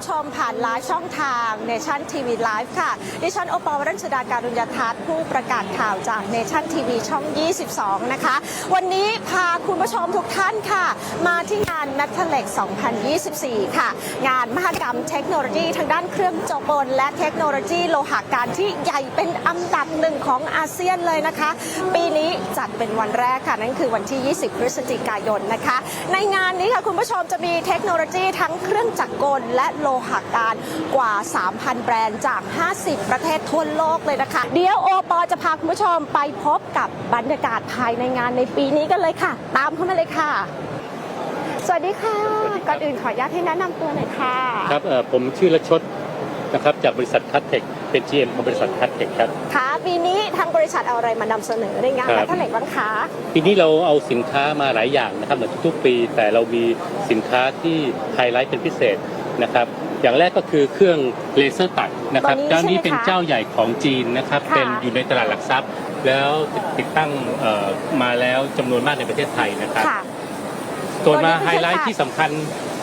ชมผ่านไลฟ์ช่องทาง Nation TV Live ค่ะดิฉันโอปอล์ วรัญชดาการุญยทัศน์ผู้ประกาศข่าวจาก Nation TV ช่อง 22 นะคะวันนี้พาคุณผู้ชมทุกท่านค่ะมาที่งาน METALEX 2024 ค่ะงานมหกรรมเทคโนโลยีทางด้านเครื่องจักรกลและเทคโนโลยีโลหะการที่ใหญ่เป็นอันดับหนึ่งของอาเซียนเลยนะคะปีนี้จัดเป็นวันแรกค่ะนั่นคือวันที่ 20 พฤศจิกายนนะคะในงานนี้ค่ะคุณผู้ชมจะมีเทคโนโลยีทั้งเครื่องจักรกลและโลหะการกว่า 3,000 แบรนด์จาก 50 ประเทศทั่วโลกเลยนะคะเดี๋ยวโอปอจะพาคุณผู้ชมไปพบกับบรรยากาศภายในงานในปีนี้กันเลยค่ะตามเข้ามาเลยค่ะสวัสดีค่ะก่อนอื่นขออนุญาตให้แนะนำตัวหน่อยค่ะครับผมชื่อรชฏนะครับจากบริษัทคัตเทคเป็น GM ของบริษัทคัตเทคครับค่ะปีนี้ทางบริษัทเอาอะไรมานำเสนอในงานMETALEXบ้างคะปีนี้เราเอาสินค้ามาหลายอย่างนะครับเหมือนทุกๆปีแต่เรามีสินค้าที่ไฮไลท์เป็นพิเศษนะครับอย่างแรกก็คือเครื่องเลเซอร์ตัดนะครับเจ้านี้เป็นเจ้าใหญ่ของจีนนะครับเป็นอยู่ในตลาดหลักทรัพย์แล้วติดตั้งมาแล้วจำนวนมากในประเทศไทยนะครับส่วนมาไฮไลท์ที่สำคัญ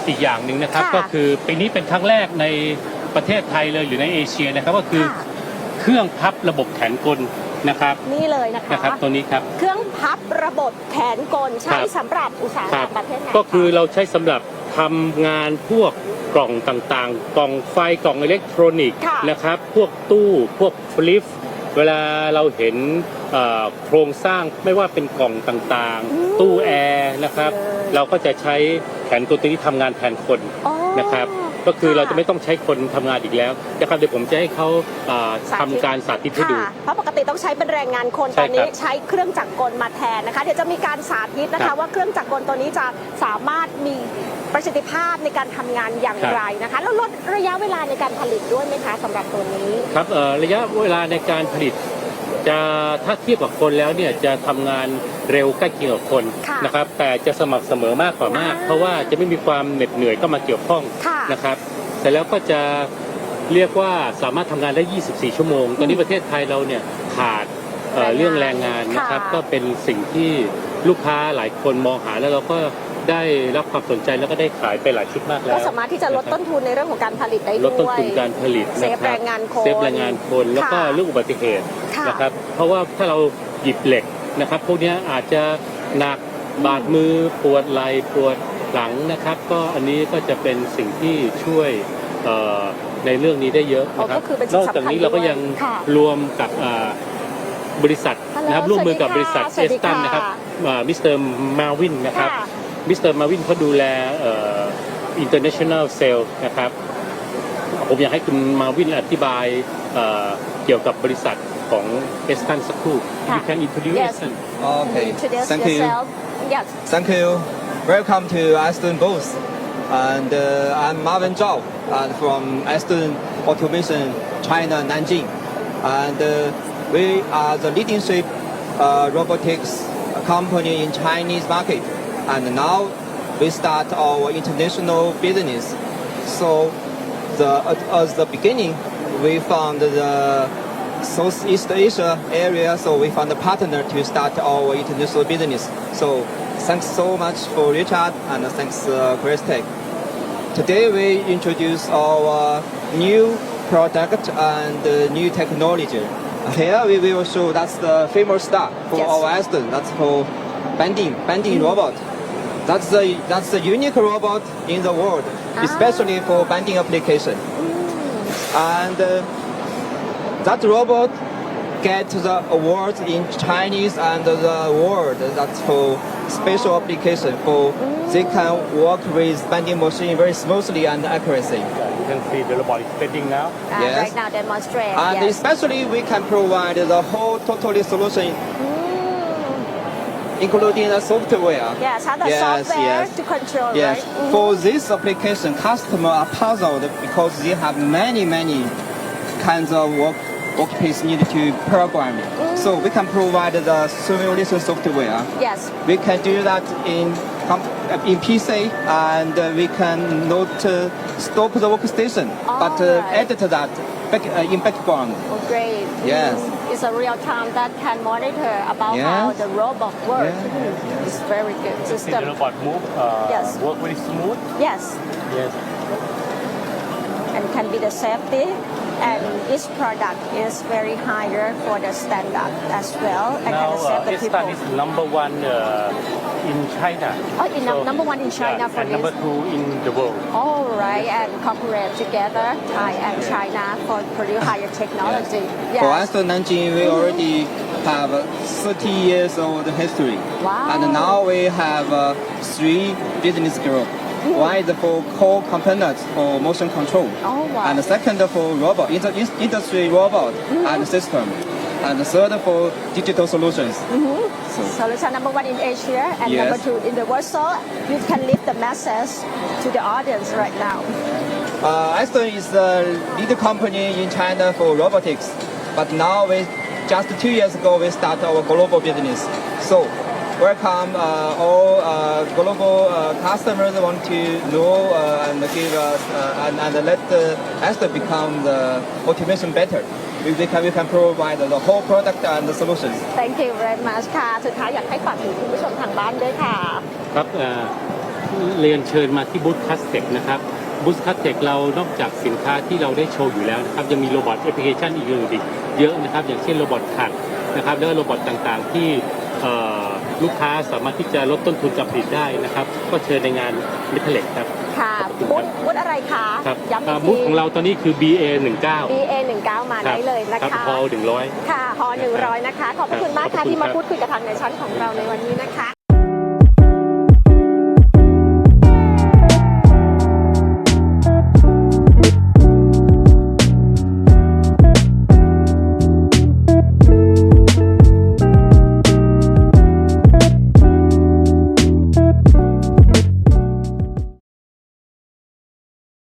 อีกอย่างหนึ่งนะครับก็คือปีนี้เป็นครั้งแรกในประเทศไทยเลยหรือในเอเชียนะครับก็คือเครื่องพับระบบแขนกลนะครับนี่เลยนะคะตัวนี้ครับเครื่องพับระบบแขนกลใช้สำหรับอุตสาหกรรมประเภทไหนก็คือเราใช้สำหรับทำงานพวกกล่องต่างๆกล่องไฟกล่องอิเล็กทรอนิกส์นะครับพวกตู้พวกฟลิปเวลาเราเห็นโครงสร้างไม่ว่าเป็นกล่องต่างๆตู้แอร์นะครับเราก็จะใช้แขนกลตัวนี้ทำงานแทนคนนะครับก็คือเราจะไม่ต้องใช้คนทำงานอีกแล้วนะครับเดี๋ยวผมจะให้เขาทำการสาธิตให้ดูเพราะปกติต้องใช้เป็นแรงงานคนตอนนี้ใช้เครื่องจักรกลมาแทนนะคะเดี๋ยวจะมีการสาธิตนะคะว่าเครื่องจักรกลตัวนี้จะสามารถมีประสิทธิภาพในการทำงานอย่างไรนะคะแล้วลดระยะเวลาในการผลิตด้วยไหมคะสำหรับตัวนี้ครับระยะเวลาในการผลิตจะถ้าเทียบกับคนแล้วเนี่ยจะทำงานเร็วใกล้เคียงกับคนนะครับแต่จะสม่ำเสมอมากกว่ามากเพราะว่าจะไม่มีความเหน็ดเหนื่อยเข้ามาเกี่ยวข้องนะครับแต่แล้วก็จะเรียกว่าสามารถทำงานได้24ชั่วโมงตอนนี้ประเทศไทยเราเนี่ยขาดเรื่องแรงงานนะครับก็เป็นสิ่งที่ลูกค้าหลายคนมองหาแล้วเราก็ได้รับความสนใจแล้วก็ได้ขายไปหลายชุดมากแล้วก็สามารถที่จะลดต้นทุนในเรื่องของการผลิตได้ด้วยลดต้นทุนการผลิตเซฟแรงงานคนแล้วก็เรื่องอุบัติเหตุนะครับเพราะว่าถ้าเราหยิบเหล็กนะครับพวกนี้อาจจะหนักบาดมือปวดไหล่ปวดหลังนะครับก็อันนี้ก็จะเป็นสิ่งที่ช่วยในเรื่องนี้ได้เยอะนะครับนอกจากนี้เราก็ยังรวมกับบริษัทนะครับร่วมมือกับบริษัทเอสตันนะครับมิสเตอร์มาวินนะครับมิสเตอร์มาวินเขาดูแลinternational sale นะครับผมอยากให้คุณมาวินอธิบายเกี่ยวกับบริษัทของเอสตันสักครู่ You can introduce Estan Okay thank you thank you welcome to ESTUN booth and I'm Marvin Zhao from ESTUN Automation China Nanjing and we are the leadership robotics company in Chinese market and now we start our international business so as the beginning we found the Southeast Asia area so we found a partner to start our international business so thanks so much for Richard and thanks Tech. Today we introduce our new product and new technology. Here we will show that's the famous star for our ESTUN. That's for bending robot. That's the unique robot in the world, especially for bending application. And that robot get the award in Chinese and the world. That's for special application for they can work with bending machine very smoothly and accuracy. You can see the robot is bending now. Yes. Right now demonstrate. And especially we can provide the whole totally solution, including the software. Yes, how the software to control. Yes. Right? For this application, customers are puzzled because they have many kinds of workpiece needed to program. So we can provide the simulation software. Yes. We can do that in PC and we can not stop the workstation, but edit that in background. Oh, great. Yes. It's a real time that can monitor about how the robot works. It's very good system. The robot move. Work very smooth. Yes. Yes. can be the safety and each product is very higher for the standard as well and Now, can save the people. ESTUN is number one in China. Number one in China for and this. number two in the world. All right, and cooperate together, Thai and China, for produce higher technology. For Aston Nanjing, we already have 30 years old history. Wow. And now we have 3 business groups. One is for core components for motion control. Oh, wow. And the second for robot, industry robot and system. And the third for digital solutions. Solution number one in Asia and Yes. number two in the world. So you can leave the message to the audience right now. Aston is the lead company in China for robotics. But now just 2 years ago, we start our global business. So welcome all global customers want to know and give us and let Aston become the automation better. We can provide the whole product and the solutions. Thank you very much ค่ะสุดท้ายอยากให้ฝากถึงคุณผู้ชมทางบ้านด้วยค่ะ ครับเรียนเชิญมาที่บูธคัสเทคนะครับบูธคัสเทคเรานอกจากสินค้าที่เราได้โชว์อยู่แล้วนะครับยังมีโรบอทแอปพลิเคชันอีกเยอะนะครับอย่างเช่นโรบอทขัดนะครับแล้วก็โรบอทต่างๆที่ลูกค้าสามารถที่จะลดต้นทุนการผลิตได้นะครับก็เชิญในงาน METALEX ครับค่ะบูธอะไรคะ ครับ ย้ำอีกที บูธของเราตอนนี้คือ BA19 BA19 มาได้เลยนะ ครั คะ บฮอล100 ค่ะฮอ100นะคะขอบพระคุณมากค่ะที่มาพูดคุยกับทางในชั้นของเราในวันนี้นะคะ